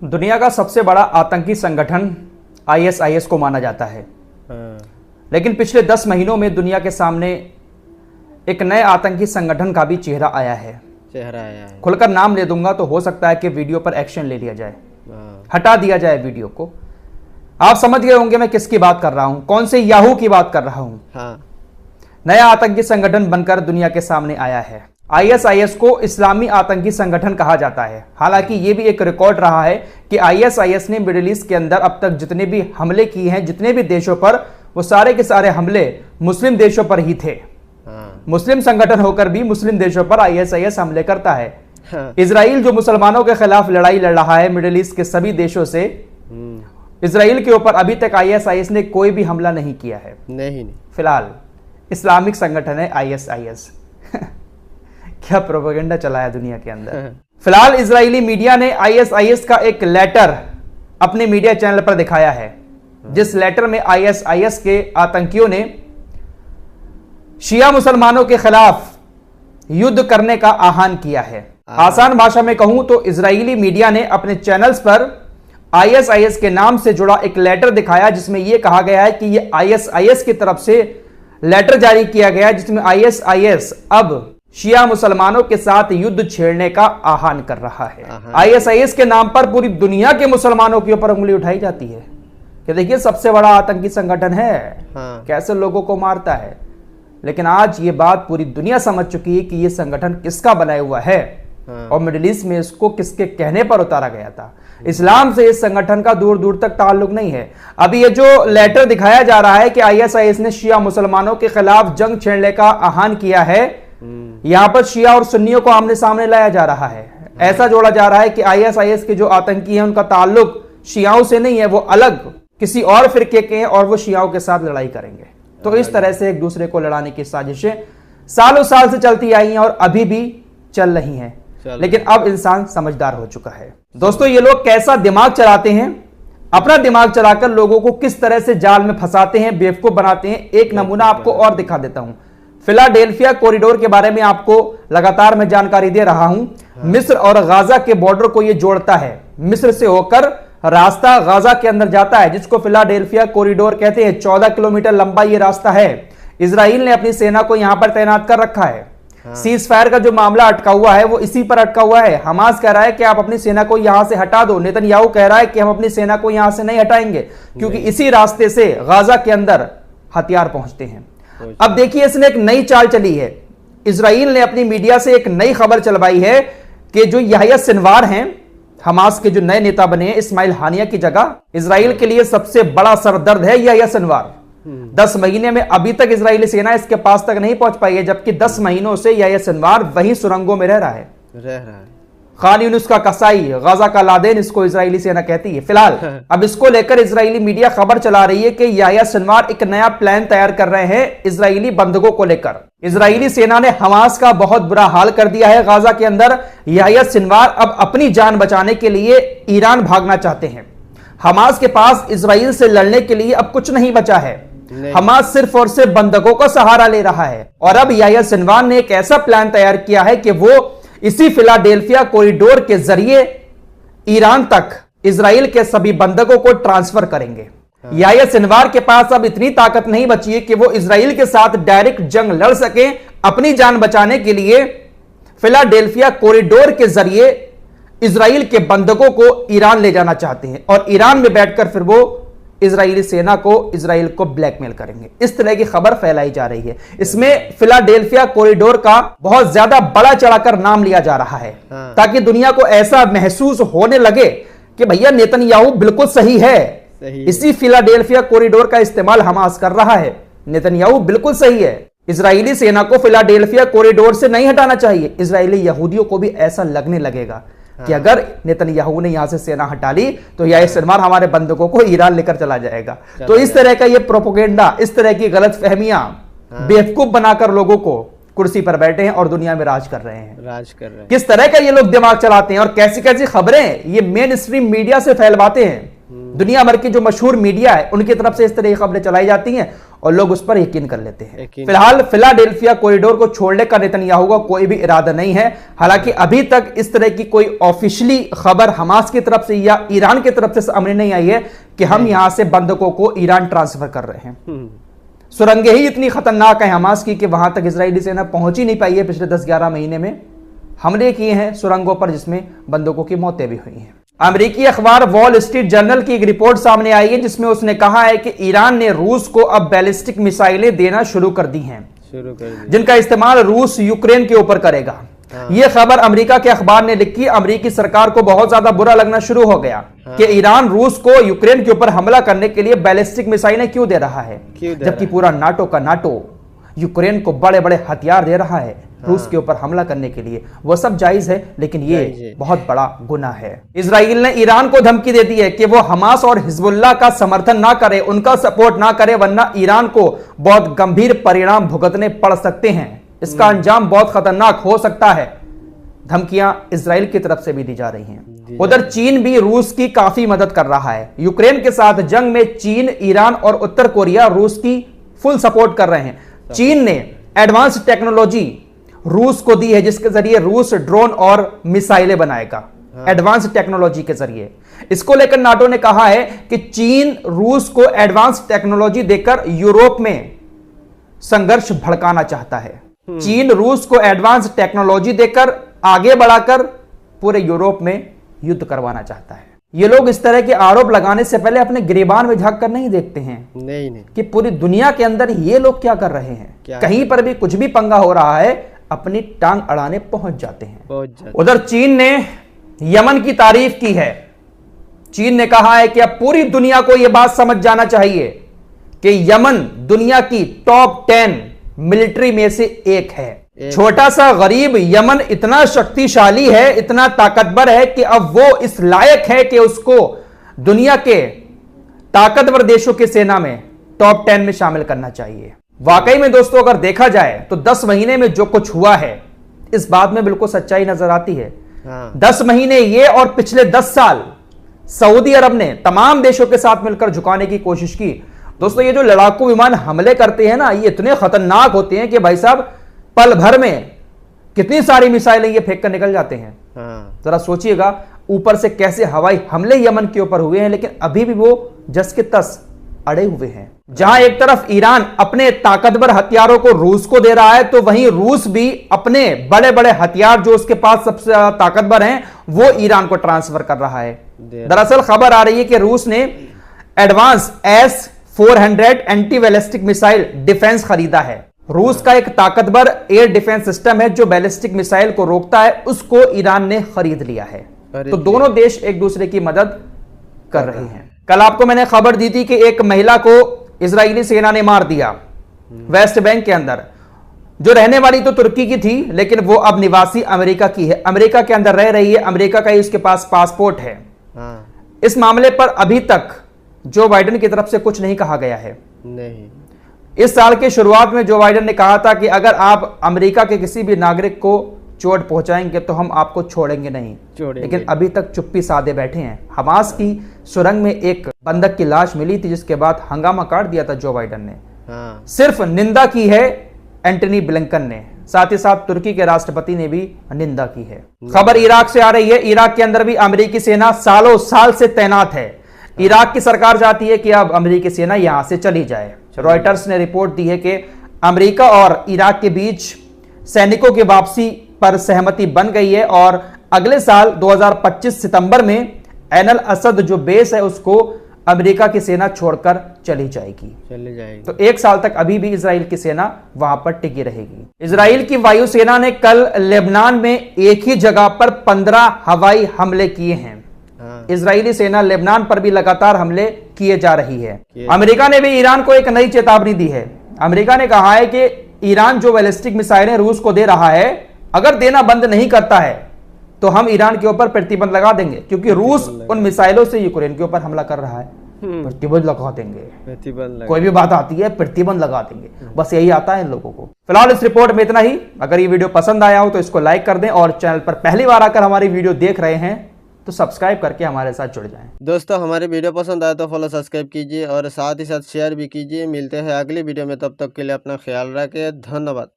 दुनिया का सबसे बड़ा आतंकी संगठन आईएसआईएस को माना जाता है। लेकिन पिछले 10 महीनों में दुनिया के सामने एक नए आतंकी संगठन का भी चेहरा आया है। खुलकर नाम ले दूंगा तो हो सकता है कि वीडियो पर एक्शन ले लिया जाए, हटा दिया जाए वीडियो को। आप समझ गए होंगे मैं किसकी बात कर रहा हूं, कौन से याहू की बात कर रहा हूं। नया आतंकी संगठन बनकर दुनिया के सामने आया है। आईएसआईएस को इस्लामी आतंकी संगठन कहा जाता है। हालांकि यह भी एक रिकॉर्ड रहा है कि आईएसआईएस ने मिडिल ईस्ट के अंदर अब तक जितने भी हमले किए हैं, जितने भी देशों पर, वो सारे के सारे हमले मुस्लिम देशों पर ही थे। मुस्लिम संगठन होकर भी मुस्लिम देशों पर आईएसआईएस हमले करता है। इजराइल जो मुसलमानों के खिलाफ लड़ाई लड़ रहा है मिडिल ईस्ट के सभी देशों से, इजराइल के ऊपर अभी तक आईएसआईएस ने कोई भी हमला नहीं किया है। नहीं। फिलहाल इस्लामिक संगठन है आईएसआईएस। क्या प्रोपेगेंडा चलाया दुनिया के अंदर। फिलहाल इजरायली मीडिया ने आईएसआईएस का एक लेटर अपने मीडिया चैनल पर दिखाया है, जिस लेटर में आईएसआईएस के आतंकियों ने शिया मुसलमानों के खिलाफ युद्ध करने का आह्वान किया है। आसान भाषा में कहूं तो इजरायली मीडिया ने अपने चैनल्स पर आईएसआईएस के नाम से जुड़ा एक लेटर दिखाया, जिसमें यह कहा गया है कि यह आईएसआईएस की तरफ से लेटर जारी किया गया है, जिसमें आईएसआईएस अब शिया मुसलमानों के साथ युद्ध छेड़ने का आह्वान कर रहा है। आईएसआईएस के नाम पर पूरी दुनिया के मुसलमानों के ऊपर उंगली उठाई जाती है कि देखिए सबसे बड़ा आतंकी संगठन है, कैसे लोगों को मारता है। लेकिन आज ये बात पूरी दुनिया समझ चुकी है कि ये संगठन किसका बनाया हुआ है और मिडिल ईस्ट में इसको किसके कहने पर उतारा गया था। इस्लाम से इस संगठन का दूर दूर तक ताल्लुक नहीं है। अभी ये जो लेटर दिखाया जा रहा है कि आईएसआईएस ने शिया मुसलमानों के खिलाफ जंग छेड़ने का आह्वान किया है, यहां पर शिया और सुन्नियों को आमने सामने लाया जा रहा है। ऐसा जोड़ा जा रहा है कि आईएसआईएस के जो आतंकी हैं उनका ताल्लुक शियाओं से नहीं है, वो अलग किसी और फिरके के हैं और वो शियाओं के साथ लड़ाई करेंगे। तो इस तरह से एक दूसरे को लड़ाने की साजिशें सालों साल से चलती आई हैं और अभी भी चल रही हैं। लेकिन अब इंसान समझदार हो चुका है। दोस्तों, ये लोग कैसा दिमाग चलाते हैं, अपना दिमाग चलाकर लोगों को किस तरह से जाल में फंसाते हैं, बेवकूफ बनाते हैं, एक नमूना आपको और दिखा देता हूं। फिलाडेल्फिया कॉरिडोर के बारे में आपको लगातार मैं जानकारी दे रहा हूं। मिस्र और गाजा के बॉर्डर को यह जोड़ता है। मिस्र से होकर रास्ता गाजा के अंदर जाता है, जिसको फिलाडेल्फिया कॉरिडोर कहते हैं। 14 किलोमीटर लंबा यह रास्ता है। इजराइल ने अपनी सेना को यहां पर तैनात कर रखा है। सीज फायर का जो मामला अटका हुआ है वो इसी पर अटका हुआ है। हमास कह रहा है कि आप अपनी सेना को यहां से हटा दो। नेतन्याहू कह रहा है कि हम अपनी सेना को यहां से नहीं हटाएंगे, क्योंकि इसी रास्ते से गाजा के अंदर हथियार पहुंचते हैं। अब देखिए, इसने एक नई चाल चली है। इजराइल ने अपनी मीडिया से एक नई खबर चलवाई है कि जो याह्या सिनवार हैं, हमास के जो नए नेता बने हैं इस्माइल हानिया की जगह, इजराइल के लिए सबसे बड़ा सरदर्द है याह्या सिनवार। 10 महीने में अभी तक इजरायली सेना इसके पास तक नहीं पहुंच पाई है, जबकि 10 महीनों से याह्या सिनवार वहीं सुरंगों में रह रहा है। खान यूनुस का कसाई, गाजा का लादेन इसको इजरायली सेना कहती है। फिलहाल अब इसको लेकर इजरायली मीडिया खबर चला रही है कि याह्या सिनवार एक नया प्लान तैयार कर रहे हैं इजरायली बंधकों को लेकर। इजरायली सेना ने हमास का बहुत बुरा हाल कर दिया है गाजा के अंदर। याह्या सिनवार अब अपनी जान बचाने के लिए ईरान भागना चाहते हैं। हमास के पास इजराइल से लड़ने के लिए अब कुछ नहीं बचा है। हमास सिर्फ और सिर्फ बंधकों का सहारा ले रहा है। और अब याह्या सिनवार ने एक ऐसा प्लान तैयार किया है कि वो इसी फिलाडेल्फिया कॉरिडोर के जरिए ईरान तक इजराइल के सभी बंधकों को ट्रांसफर करेंगे। याह्या सिनवार के पास अब इतनी ताकत नहीं बची है कि वो इजराइल के साथ डायरेक्ट जंग लड़ सके। अपनी जान बचाने के लिए फिलाडेल्फिया कॉरिडोर के जरिए इजराइल के बंधकों को ईरान ले जाना चाहते हैं और ईरान में बैठकर फिर वो इजरायली सेना को, इजराइल को ब्लैकमेल करेंगे। इस तरह की खबर फैलाई जा रही है। इसमें फिलाडेल्फिया कॉरिडोर का बहुत ज्यादा बड़ा चढ़ाकर नाम लिया जा रहा है, ताकि दुनिया को ऐसा महसूस होने लगे कि भैया नेतन्याहू बिल्कुल सही है। इसी फिलाडेल्फिया कॉरिडोर का इस्तेमाल हमास कर रहा है। नेतन्याहू बिल्कुल सही है। इजरायली सेना को फिलाडेल्फिया कॉरिडोर से नहीं हटाना चाहिए। इजरायली यहूदियों को भी ऐसा लगने लगेगा कि अगर नेतन्याहू ने यहां से सेना हटा ली तो याह्या सिनवार हमारे बंधकों को ईरान लेकर चला जाएगा। तो इस तरह का ये प्रोपेगेंडा, इस तरह की गलतफहमियां बेवकूफ बनाकर लोगों को कुर्सी पर बैठे हैं और दुनिया में राज कर रहे हैं। किस तरह का ये लोग दिमाग चलाते हैं और कैसी कैसी खबरें ये मेन स्ट्रीम मीडिया से फैलवाते हैं, दुनिया भर की जो मशहूर मीडिया है उनकी तरफ से इस तरह की खबरें चलाई जाती हैं और लोग उस पर यकीन कर लेते हैं। फिलहाल फिलाडेल्फिया कॉरिडोर को छोड़ने का नेतन्याहू का कोई भी इरादा नहीं है। हालांकि अभी तक इस तरह की कोई ऑफिशियली खबर हमास की तरफ से या ईरान की तरफ से सामने नहीं आई है कि हम यहां से बंधकों को ईरान ट्रांसफर कर रहे हैं। सुरंगें ही इतनी खतरनाक है हमास की कि वहां तक इजरायली सेना पहुंच ही नहीं पाई है। पिछले 10-11 महीने में हमले किए हैं सुरंगों पर, जिसमें बंदूकों की मौतें भी हुई हैं। अमेरिकी अखबार वॉल स्ट्रीट जर्नल की एक रिपोर्ट सामने आई है जिसमें उसने कहा है कि ईरान ने रूस को अब बैलिस्टिक मिसाइलें देना शुरू कर दी हैं, जिनका इस्तेमाल रूस यूक्रेन के ऊपर करेगा। यह खबर अमेरिका के अखबार ने लिखी। अमेरिकी सरकार को बहुत ज्यादा बुरा लगना शुरू हो गया कि ईरान रूस को यूक्रेन के ऊपर हमला करने के लिए बैलिस्टिक मिसाइलें क्यों दे रहा है, जबकि पूरा नाटो का नाटो यूक्रेन को बड़े बड़े हथियार दे रहा है रूस के ऊपर हमला करने के लिए। वह सब जायज है, लेकिन ये बहुत बड़ा गुनाह है। इजराइल ने ईरान को धमकी दे दी है कि वो हमास और हिजबुल्लाह का समर्थन ना करे, उनका सपोर्ट ना करे, वरना ईरान को बहुत गंभीर परिणाम भुगतने पड़ सकते हैं। इसका अंजाम बहुत खतरनाक हो सकता है। धमकियां इजराइल की तरफ से भी दी जा रही हैं। उधर चीन भी रूस की काफी मदद कर रहा है। यूक्रेन के साथ जंग में चीन, ईरान और उत्तर कोरिया रूस की फुल सपोर्ट कर रहे हैं। चीन ने एडवांस टेक्नोलॉजी रूस को दी है जिसके जरिए रूस ड्रोन और मिसाइलें बनाएगा, एडवांस टेक्नोलॉजी के जरिए। इसको लेकर नाटो ने कहा है कि चीन रूस को एडवांस टेक्नोलॉजी देकर यूरोप में संघर्ष भड़काना चाहता है। चीन रूस को एडवांस टेक्नोलॉजी देकर आगे बढ़ाकर पूरे यूरोप में युद्ध करवाना चाहता है। ये लोग इस तरह के आरोप लगाने से पहले अपने गिरेबान में झांक कर नहीं देखते हैं नहीं कि पूरी दुनिया के अंदर ये लोग क्या कर रहे हैं। कहीं पर भी कुछ भी पंगा हो रहा है, अपनी टांग अड़ाने पहुंच जाते हैं। उधर चीन ने यमन की तारीफ की है। चीन ने कहा है कि अब पूरी दुनिया को यह बात समझ जाना चाहिए कि यमन दुनिया की टॉप 10 मिलिट्री में से एक है। छोटा सा गरीब यमन इतना शक्तिशाली है, इतना ताकतवर है कि अब वो इस लायक है कि उसको दुनिया के ताकतवर देशों की सेना में टॉप 10 में शामिल करना चाहिए। वाकई में दोस्तों अगर देखा जाए तो 10 महीने में जो कुछ हुआ है, इस बात में बिल्कुल सच्चाई नजर आती है। 10 महीने ये और पिछले 10 साल सऊदी अरब ने तमाम देशों के साथ मिलकर झुकाने की कोशिश की। दोस्तों ये जो लड़ाकू विमान हमले करते हैं ना, ये इतने खतरनाक होते हैं कि भाई साहब पल भर में कितनी सारी मिसाइलें ये फेंक कर निकल जाते हैं। जरा सोचिएगा ऊपर से कैसे हवाई हमले यमन के ऊपर हुए हैं, लेकिन अभी भी वो जस के तस अड़े हुए हैं। जहां एक तरफ ईरान अपने ताकतवर हथियारों को रूस को दे रहा है, तो वहीं रूस भी अपने बड़े बड़े हथियार जो उसके पास सबसे ज्यादा ताकतवर हैं वो ईरान को ट्रांसफर कर रहा है। दरअसल खबर आ रही है कि रूस ने advance S-400 anti ballistic missile defence खरीदा है। रूस का एक ताकतवर एयर डिफेंस सिस्टम है जो बैलिस्टिक मिसाइल को रोकता है, उसको ईरान ने खरीद लिया है। तो दोनों देश एक दूसरे की मदद कर रहे हैं। कल आपको मैंने खबर दी थी कि एक महिला को इजरायली सेना ने मार दिया वेस्ट बैंक के अंदर, जो रहने वाली तो तुर्की की थी, लेकिन वो अब निवासी अमेरिका की है, अमेरिका के अंदर रह रही है, अमेरिका का ही उसके पास पासपोर्ट है। इस मामले पर अभी तक जो बाइडेन की तरफ से कुछ नहीं कहा गया है। नहीं, इस साल के शुरुआत में जो बाइडेन ने कहा था कि अगर आप अमेरिका के किसी भी नागरिक को चोट पहुंचाएंगे तो हम आपको छोड़ेंगे नहीं, लेकिन अभी तक चुप्पी साधे बैठे हैं। हमास की सुरंग में एक बंधक की लाश मिली थी जिसके बाद हंगामा काट दिया था जो बाइडेन ने। सिर्फ निंदा की है एंटनी ब्लिंकन ने, साथ ही साथ तुर्की के राष्ट्रपति ने भी निंदा की है। खबर इराक से आ रही है। इराक के अंदर भी अमेरिकी सेना सालों साल से तैनात है। इराक की सरकार चाहती है कि अब अमेरिकी सेना यहां से चली जाए। रॉयटर्स ने रिपोर्ट दी है कि अमेरिका और इराक के बीच सैनिकों की वापसी पर सहमति बन गई है और अगले साल 2025 सितंबर में ऐन अल असद जो बेस है उसको अमेरिका की सेना छोड़कर चली जाएगी। तो 1 साल तक अभी भी इजराइल की सेना वहां पर टिकी रहेगी। इजराइल की वायुसेना ने कल लेबनान में एक ही जगह पर 15 हवाई हमले किए हैं। इजरायली सेना लेबनान पर भी लगातार हमले किए जा रही है। अमेरिका ने भी ईरान को एक नई चेतावनी दी है। अमेरिका ने कहा है कि ईरान जो बैलिस्टिक मिसाइलें रूस को दे रहा है, अगर देना बंद नहीं करता है तो हम ईरान के ऊपर प्रतिबंध लगा देंगे, क्योंकि रूस उन मिसाइलों से यूक्रेन के ऊपर हमला कर रहा है। प्रतिबंध लगा देंगे, कोई भी बात आती है प्रतिबंध लगा देंगे, बस यही आता है इन लोगों को। फिलहाल इस रिपोर्ट में इतना ही। अगर ये वीडियो पसंद आया हो तो इसको लाइक कर दें और चैनल पर पहली बार आकर हमारी वीडियो देख रहे हैं तो सब्सक्राइब करके हमारे साथ जुड़ जाएं। दोस्तों हमारी वीडियो पसंद आए तो फॉलो सब्सक्राइब कीजिए और साथ ही साथ शेयर भी कीजिए। मिलते हैं अगली वीडियो में, तब तक के लिए अपना ख्याल रखें। धन्यवाद।